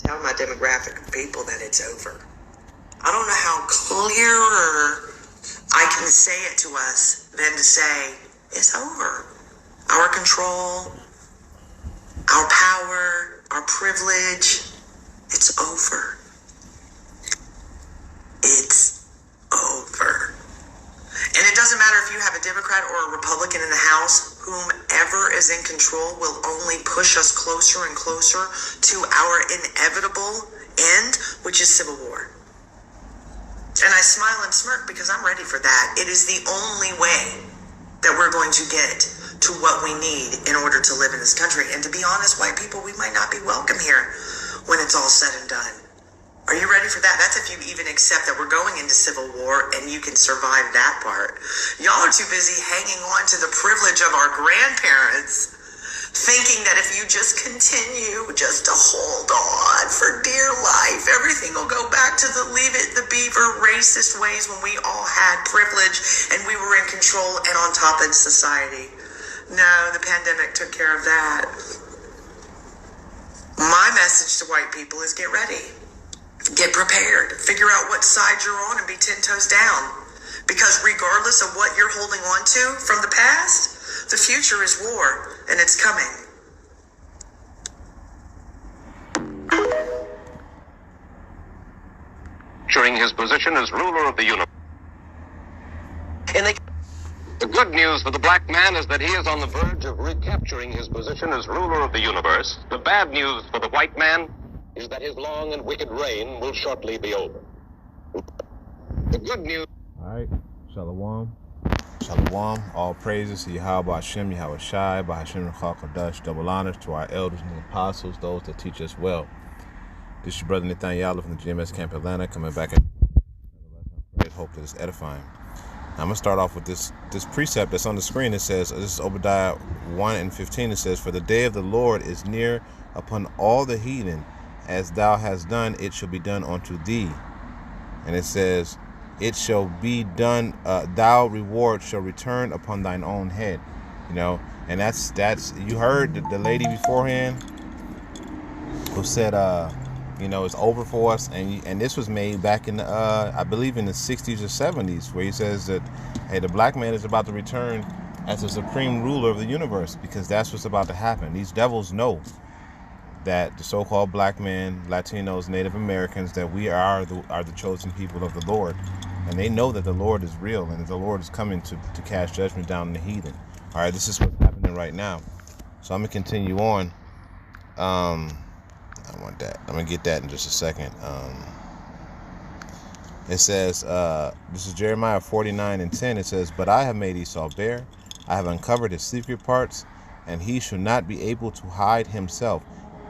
tell my demographic of people that it's over. I don't know how clearer I can say it to us than to say it's over. Our control, our power, our privilege, it's over. It's over. And it doesn't matter if you have a Democrat or a Republican in the House, whomever is in control will only push us closer and closer to our inevitable end, which is civil war. And I smile and smirk because I'm ready for that. It is the only way that we're going to get to what we need in order to live in this country. And to be honest, white people, we might not be welcome here when it's all said and done. Are you ready for that? That's if you even accept that we're going into civil war and you can survive that part. Y'all are too busy hanging on to the privilege of our grandparents, thinking that if you just continue just to hold on for dear life, everything will go back to the leave it the beaver racist ways when we all had privilege and we were in control and on top of society. No, the pandemic took care of that. My message to white people is get ready. Get prepared. Figure out what side you're on and be 10 toes down. Because regardless of what you're holding on to from the past, the future is war, and it's coming. Capturing his position as ruler of the universe. The good news for the black man is that he is on the verge of recapturing his position as ruler of the universe. The bad news for the white man is that his long and wicked reign will shortly be over. The good news... All right, Shalom. Shalom, all praises to Yahweh Hashem, Yahweh Shai, by Hashem Chakadash, double honors to our elders and apostles, those that teach us well. This is your brother Nathaniel from the GMS Camp Atlanta, coming back at I hope that it's edifying. I'm going to start off with this precept that's on the screen. It says, this is Obadiah 1:15. It says, for the day of the Lord is near upon all the heathen. As thou hast done, it shall be done unto thee. And it says, it shall be done, thou reward shall return upon thine own head. You know, and that's you heard the lady beforehand who said, you know, it's over for us. And this was made back in the, I believe in the 60s or 70s, where he says that, hey, the black man is about to return as the supreme ruler of the universe, because that's what's about to happen. These devils know that the so-called black men, Latinos, Native Americans, that we are the chosen people of the Lord. And they know that the Lord is real and that the Lord is coming to cast judgment down on the heathen. All right, this is what's happening right now. So I'm going to continue on. I want that. I'm going to get that in just a second. It says, this is Jeremiah 49:10. It says, but I have made Esau bare. I have uncovered his secret parts, and he shall not be able to hide himself.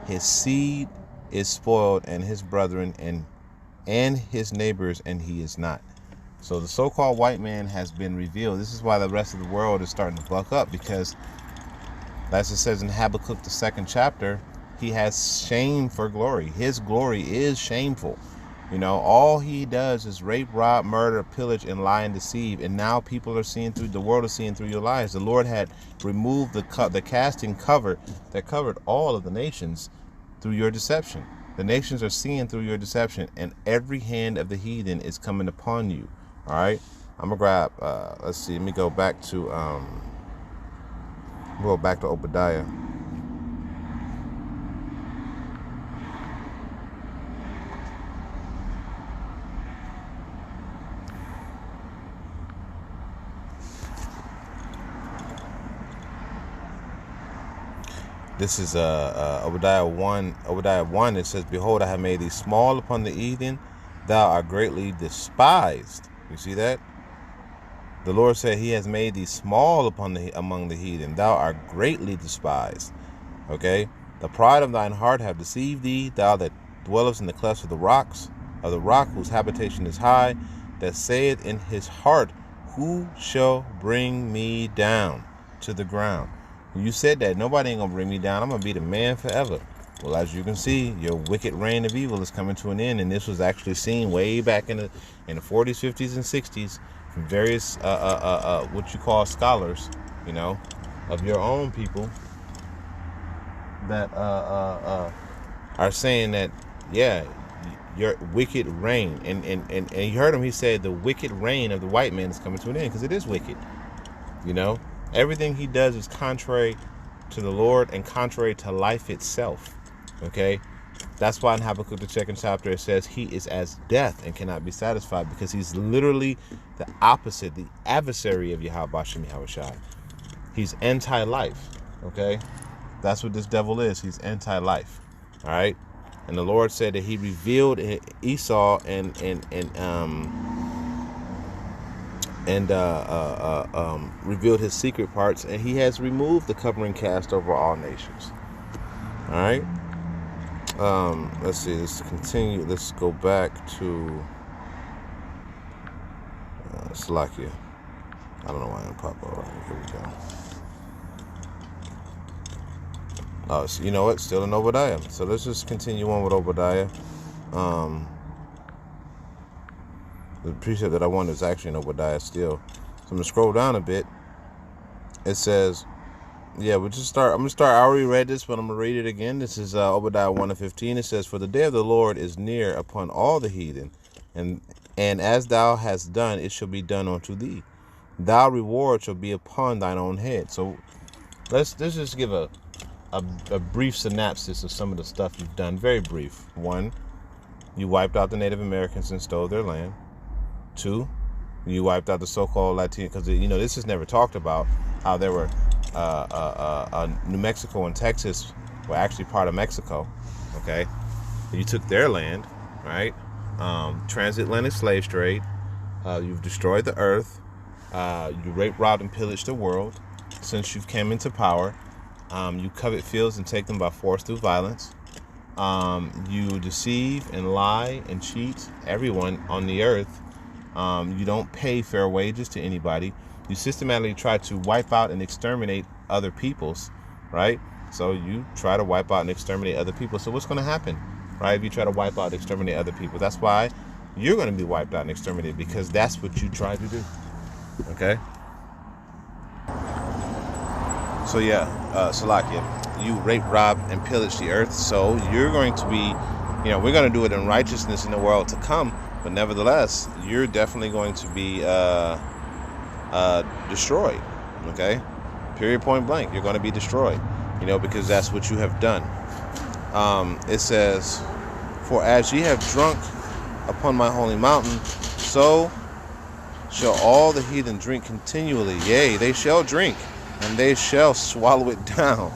His seed is spoiled, and his brethren and his neighbors, and he is not. So the so-called white man has been revealed. This is why the rest of the world is starting to buck up, because, as it says in Habakkuk, the 2nd chapter, he has shame for glory. His glory is shameful. You know, all he does is rape, rob, murder, pillage, and lie and deceive. And now people are seeing through, the world is seeing through your lies. The Lord had removed the casting cover that covered all of the nations through your deception. The nations are seeing through your deception, and every hand of the heathen is coming upon you. All right, I'm gonna grab. Let's see. Let me go back to Obadiah. This is Obadiah 1. It says, behold, I have made thee small upon the heathen, thou art greatly despised. You see that? The Lord said he has made thee small among the heathen, thou art greatly despised. Okay? The pride of thine heart have deceived thee, thou that dwellest in the clefts of the rocks, of the rock whose habitation is high, that saith in his heart, who shall bring me down to the ground? You said that nobody ain't gonna bring me down. I'm gonna be the man forever. Well, as you can see, your wicked reign of evil is coming to an end, and this was actually seen way back in the 40s, 50s, and 60s from various what you call scholars, you know, of your own people that are saying that yeah, your wicked reign. And you heard him, he said the wicked reign of the white man is coming to an end, because it is wicked. You know, everything he does is contrary to the Lord and contrary to life itself. Okay, that's why in Habakkuk the second chapter it says he is as death and cannot be satisfied, because he's literally the opposite, the adversary of Yahweh Shem Yahushai. He's anti-life. Okay, that's what this devil is. He's anti-life. All right, and the Lord said that he revealed Esau and revealed his secret parts, and he has removed the covering cast over all nations. All right. Let's see. Let's continue. Let's go back to Salakia. I don't know why I'm popping up right here. Here we go. Oh, so you know what? Still in Obadiah. So let's just continue on with Obadiah. The precept that I wanted is actually in Obadiah still. So I'm gonna scroll down a bit. It says, yeah, we'll just start. I'm gonna start. I already read this, but I'm gonna read it again. This is Obadiah 1:15. It says, "For the day of the Lord is near upon all the heathen, and as thou hast done, it shall be done unto thee. Thy reward shall be upon thine own head." So let's just give a brief synopsis of some of the stuff you've done. Very brief. 1, you wiped out the Native Americans and stole their land. 2, you wiped out the so-called Latino, because you know this is never talked about, how there were New Mexico and Texas were actually part of Mexico. Okay, you took their land, right? Transatlantic slave trade. You've destroyed the earth. You raped, robbed, and pillaged the world since you've came into power. You covet fields and take them by force through violence. You deceive and lie and cheat everyone on the earth. You don't pay fair wages to anybody. You systematically try to wipe out and exterminate other peoples, right? So you try to wipe out and exterminate other people. So what's going to happen, right? If you try to wipe out and exterminate other people, that's why you're going to be wiped out and exterminated, because that's what you tried to do. Okay? So yeah, Salakia, you raped, robbed, and pillaged the earth. So you're going to be, you know, we're going to do it in righteousness in the world to come. But nevertheless, you're definitely going to be destroyed. Okay? Period, point blank. You're going to be destroyed. You know, because that's what you have done. It says, "For as ye have drunk upon my holy mountain, so shall all the heathen drink continually. Yea, they shall drink, and they shall swallow it down,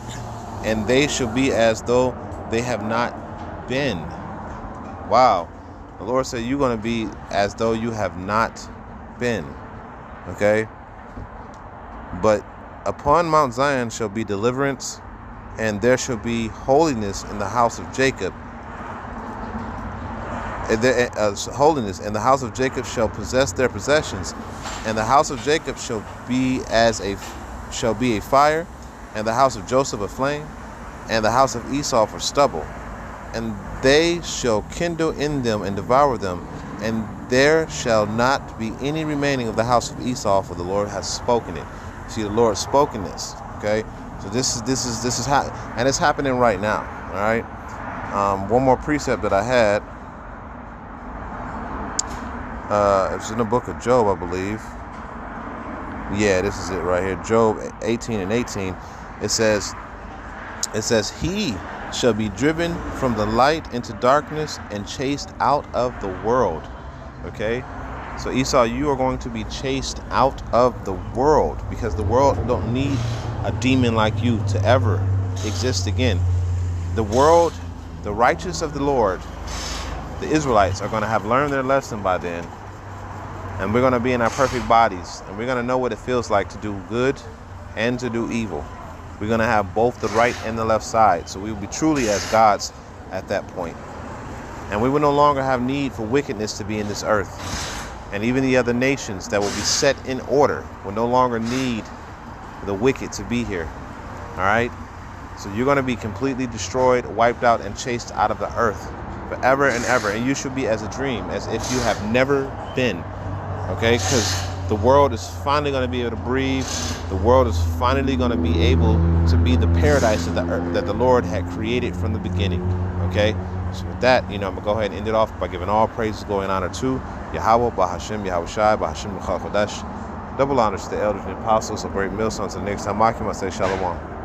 and they shall be as though they have not been." Wow. The Lord said you're going to be as though you have not been. Okay? "But upon Mount Zion shall be deliverance, and there shall be holiness in the house of Jacob. Holiness, and the house of Jacob shall possess their possessions, and the house of Jacob shall be a fire, and the house of Joseph a flame, and the house of Esau for stubble. And they shall kindle in them and devour them, and there shall not be any remaining of the house of Esau, for the Lord has spoken it." See, the Lord spoken this. Okay, so this is and it's happening right now. All right. One more precept that I had. It's in the book of Job, I believe. Yeah, this is it right here. Job 18:18. It says, "He shall be driven from the light into darkness and chased out of the world." Okay? So Esau, you are going to be chased out of the world, because the world don't need a demon like you to ever exist again. The world, the righteous of the Lord, the Israelites, are going to have learned their lesson by then. And we're going to be in our perfect bodies, and we're going to know what it feels like to do good and to do evil. We're going to have both the right and the left side. So we will be truly as gods at that point. And we will no longer have need for wickedness to be in this earth. And even the other nations that will be set in order will no longer need the wicked to be here. All right? So you're going to be completely destroyed, wiped out, and chased out of the earth forever and ever. And you should be as a dream, as if you have never been. Okay? Because the world is finally going to be able to breathe. The world is finally going to be able to be the paradise of the earth that the Lord had created from the beginning. Okay? So with that, I'm going to go ahead and end it off by giving all praises, glory, and honor to Yahweh, Bahashem, Yahweh Shai, Bahashem, Ruach HaKodesh. Double honors to the elders and apostles of Great Millstone. Until next time, I say Shalom.